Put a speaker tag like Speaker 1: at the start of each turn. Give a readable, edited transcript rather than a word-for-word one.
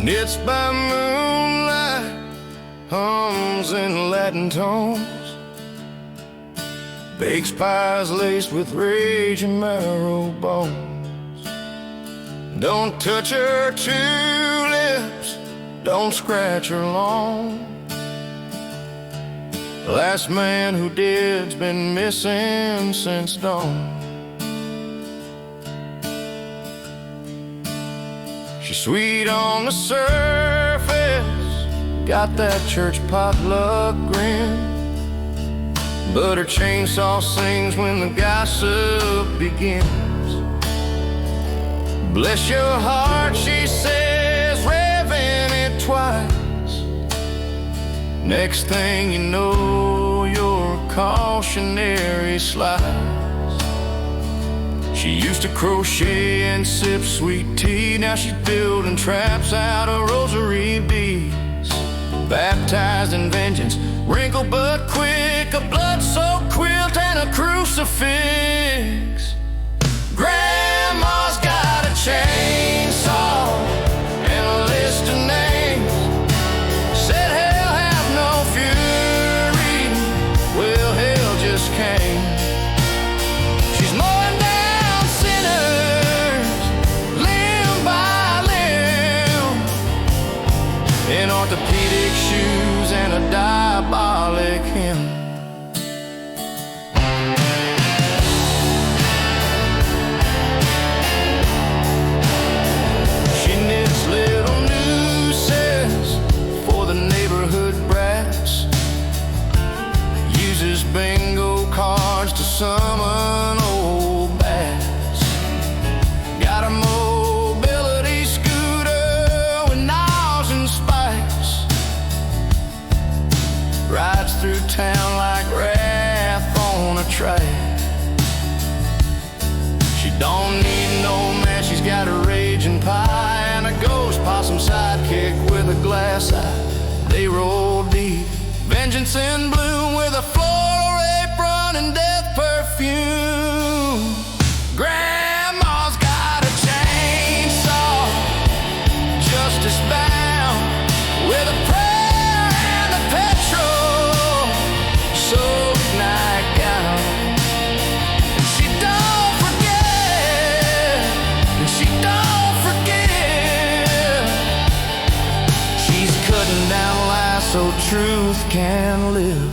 Speaker 1: Knits by moonlight, hums in Latin tones, bakes pies laced with raging marrow bones. Don't touch her tulips, don't scratch her lawn. The last man who did's been missing since dawn. She's sweet on the surface, got that church potluck grin, but her chainsaw sings when the gossip begins. Bless your heart, she says, revving it twice. Next thing you know, your cautionary slice. She used to crochet and sip sweet tea. Now she's building traps out of rosary beads. Baptized in vengeance, wrinkled but quick, a blood-soaked quilt and a crucifix. Grandma's got a chainsaw and a list of names. Said hell have no fury, well hell just came. She's mowing down sinners, limb by limb, in orthopedic shoes and a diabolic hymn. Bingo cards to summon old bass. Got a mobility scooter with knobs and spikes. Rides through town like wrath on a track. She don't need no man, she's got a raging pie and a ghost possum sidekick with a glass eye. They roll deep, vengeance in bloom with a floral apron and death perfume. Grandma's got a chainsaw, justice bound, with a prayer and a petrol soaked nightgown. And she don't forget, and she don't forgive. She's cutting down lies so truth can live.